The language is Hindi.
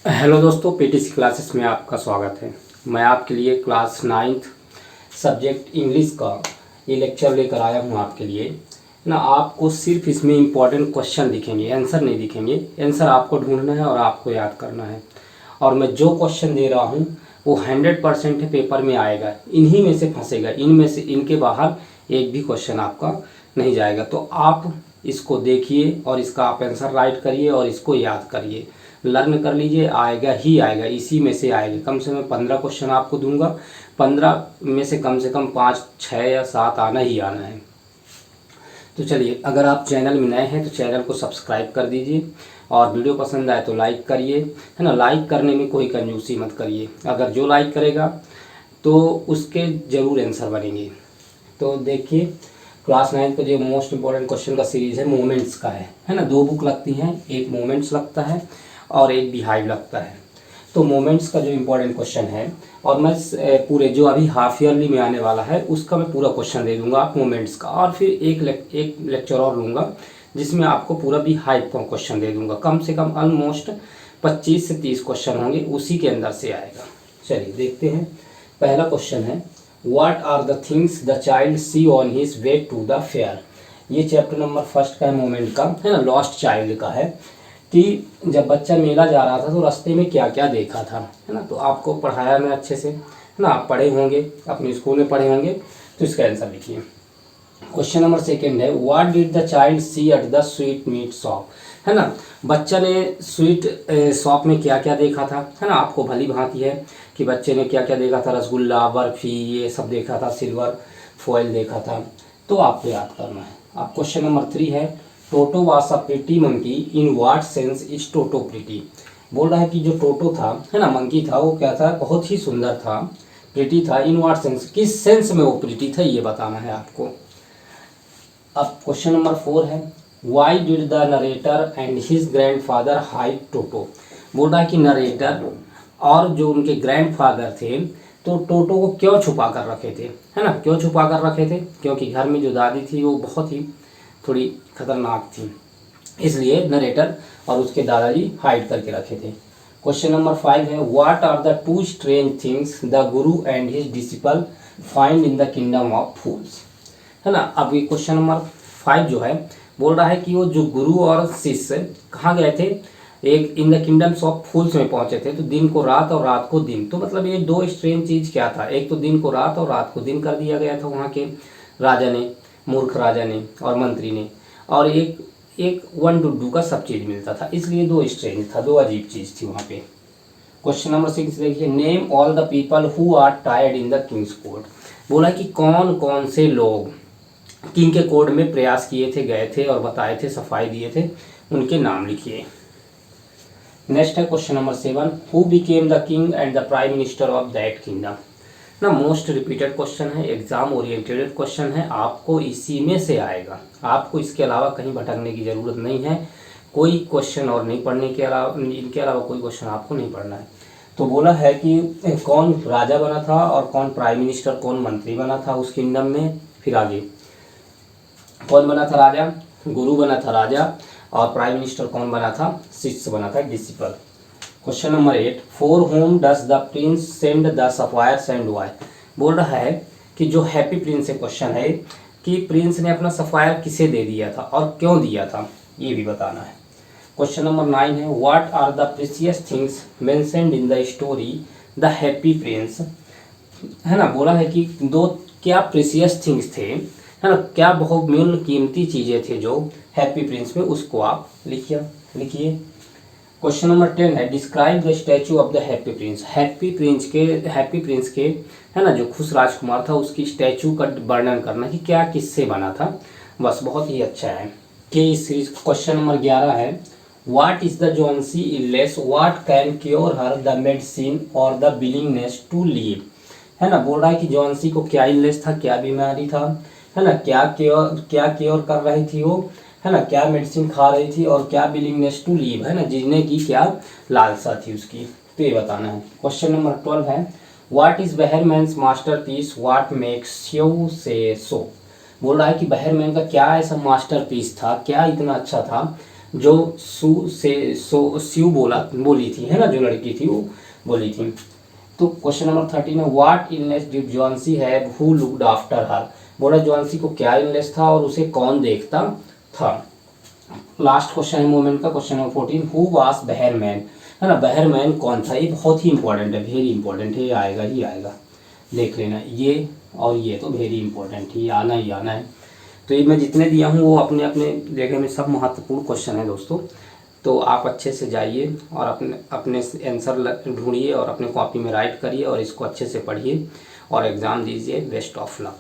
हेलो दोस्तों, पीटीसी क्लासेस में आपका स्वागत है। मैं आपके लिए क्लास 9th सब्जेक्ट इंग्लिश का ये लेक्चर लेकर आया हूँ आपके लिए ना। आपको सिर्फ इसमें इम्पॉर्टेंट क्वेश्चन दिखेंगे, आंसर नहीं दिखेंगे। आंसर आपको ढूंढना है और आपको याद करना है। और मैं जो क्वेश्चन दे रहा हूँ वो 100% पेपर में आएगा, इन्हीं में से फंसेगा, इनमें से इनके बाहर एक भी क्वेश्चन आपका नहीं जाएगा। तो आप इसको देखिए और इसका आप आंसर राइट करिए और इसको याद करिए, लर्न कर लीजिए। आएगा ही आएगा, इसी में से आएगा। कम से कम 15 क्वेश्चन आपको दूंगा, 15 में से कम 5, 6 या 7 आना ही आना है। तो चलिए, अगर आप चैनल में नए हैं तो चैनल को सब्सक्राइब कर दीजिए और वीडियो पसंद आए तो लाइक करिए, है ना। लाइक करने में कोई कंजूसी मत करिए, अगर जो लाइक करेगा तो उसके ज़रूर आंसर बनेंगे। तो देखिए, क्लास 9 का जो मोस्ट इंपॉर्टेंट क्वेश्चन का सीरीज़ है मोमेंट्स का है ना। 2 बुक लगती हैं, एक मोमेंट्स लगता है और एक बिहाइव लगता है। तो मोमेंट्स का जो इम्पोर्टेंट क्वेश्चन है, और मैं पूरे जो अभी हाफ ईयरली में आने वाला है उसका मैं पूरा क्वेश्चन दे दूंगा आप मोमेंट्स का, और फिर एक लेक्चर और लूँगा जिसमें आपको पूरा बिहाइव का क्वेश्चन दे दूंगा। कम से कम ऑलमोस्ट 25 से 30 क्वेश्चन होंगे, उसी के अंदर से आएगा। चलिए देखते हैं। पहला क्वेश्चन है, what are the things the child see on his way to the fair. ये चैप्टर नंबर 1 का है, मोमेंट का, है ना। लॉस्ट चाइल्ड का है कि जब बच्चा मेला जा रहा था तो रास्ते में क्या क्या देखा था, है ना। तो आपको पढ़ाया मैं अच्छे से, है ना। आप पढ़े होंगे, अपने स्कूल में पढ़े होंगे, तो इसका आंसर लिखिए। क्वेश्चन नंबर 2 है, what did the child see at the sweet meat shop, है ना। बच्चा ने स्वीट शॉप में क्या क्या देखा था, है ना। आपको भली भांति है कि बच्चे ने क्या क्या देखा था। रसगुल्ला, बर्फी, ये सब देखा था, सिल्वर फॉइल देखा था। तो आपको याद करना है। आप क्वेश्चन नंबर 3 है, टोटो was a pretty monkey in what sense is toto pretty. बोल रहा है कि जो टोटो था, है ना, मंकी था, वो क्या था, बहुत ही सुंदर था, प्रिटी था। इन व्हाट सेंस, किस सेंस में वो प्रिटी था, ये बताना है आपको। अब क्वेश्चन नंबर 4 है, why did the narrator and his grandfather hide Toto. बोल रहा है कि नरेटर और जो उनके ग्रैंडफादर थे तो टोटो को क्यों छुपा कर रखे थे, है ना। क्यों छुपा कर रखे थे? क्योंकि घर में जो दादी थी वो बहुत ही थोड़ी खतरनाक थी, इसलिए नरेटर और उसके दादाजी हाइड करके रखे थे। क्वेश्चन नंबर 5 है, what are the 2 strange things the guru and his disciple find in the kingdom of fools, है ना। अब ये क्वेश्चन नंबर 5 जो है, बोल रहा है कि वो जो गुरु और शिष्य कहाँ गए थे, एक इन द किंगडम्स ऑफ फूल्स में पहुंचे थे। तो दिन को रात और रात को दिन, तो मतलब ये 2 स्ट्रेंज चीज़ क्या था। एक तो दिन को रात और रात को दिन कर दिया गया था वहाँ के राजा ने, मूर्ख राजा ने और मंत्री ने, और एक वन डुड्डू का सब चीज़ मिलता था, इसलिए 2 स्ट्रेंज था, 2 अजीब चीज़ थी वहाँ पे। क्वेश्चन नंबर 6 देखिए, name all the people who are tired in the king's court. बोला कि कौन कौन से लोग किंग के कोर्ट में प्रयास किए थे, गए थे और बताए थे, सफाई दिए थे, उनके नाम लिखिए। नेक्स्ट है question number 7, who became the king and the prime minister of that kingdom ना। मोस्ट रिपीटेड क्वेश्चन है, एग्जाम ओरिएंटेड क्वेश्चन है, आपको इसी में से आएगा। आपको इसके अलावा कहीं भटकने की ज़रूरत नहीं है, कोई क्वेश्चन और नहीं पढ़ने के अलावा, इनके अलावा कोई क्वेश्चन आपको नहीं पढ़ना है। तो बोला है कि कौन राजा बना था और कौन प्राइम मिनिस्टर, कौन मंत्री बना था उस किंगडम में। फिर आगे कौन बना था राजा, गुरु बना था राजा, और प्राइम मिनिस्टर कौन बना था, शिष्य बना था, disciple. Question number 8, for whom does the prince send the sapphires and why. बोल रहा है कि जो हैप्पी प्रिंस से क्वेश्चन है कि प्रिंस ने अपना सफायर किसे दे दिया था और क्यों दिया था, ये भी बताना है। क्वेश्चन नंबर 9 है, what are the precious things mentioned in the story the happy prince, है ना। बोला है कि 2 क्या प्रीशियस थिंग्स थे, है ना, क्या बहुमूल्य कीमती चीज़ें थे जो हैप्पी प्रिंस में, उसको आप लिखिए। क्वेश्चन नंबर 10 है, describe the statue of the happy Prince. Happy Prince के, है ना, जो खुश राजकुमार था, उसकी स्टैचू का वर्णन करना कि क्या किससे बना था। बस बहुत ही अच्छा है कि इस सीरीज। क्वेश्चन नंबर 11 है, what is the Johnsy illness, what can cure her, the medicine और द विलिंगनेस टू लीव, है ना। बोल रहा है कि जॉन्सी को क्या इलनेस था, क्या बीमारी था, है ना, क्या क्योर कर रही थी वो, है ना, क्या मेडिसिन खा रही थी, और क्या विलिंगनेस टू लीव, है ना, जीने की क्या लालसा थी उसकी, तो ये बताना है। क्वेश्चन नंबर 12 है, what is Behrman's masterpiece, what makes you say so. बोल रहा है कि बहरमैन का क्या ऐसा मास्टरपीस था, क्या इतना अच्छा था जो स्यू बोली थी, है ना, जो लड़की थी वो बोली थी। तो क्वेश्चन नंबर 13 है, what illness did Johnsy have who looked after her. बोला ज्वांसी को क्या इलनेस था और उसे कौन देखता था। लास्ट क्वेश्चन है मूवमेंट का, क्वेश्चन नंबर 14, हु वाज बहरमैन, है ना, बहरमैन कौन था। ये बहुत ही इंपॉर्टेंट है, वेरी इंपॉर्टेंट है, ये आएगा ही आएगा, देख लेना। ये और ये तो वेरी इंपॉर्टेंट है, ये आना ही आना है। तो ये मैं जितने दिया हूँ वो अपने अपने जगह में सब महत्वपूर्ण क्वेश्चन है दोस्तों। तो आप अच्छे से जाइए और अपने अपने आंसर ढूंढिए और अपने कॉपी में राइट करिए और इसको अच्छे से पढ़िए और एग्ज़ाम दीजिए। Best of luck.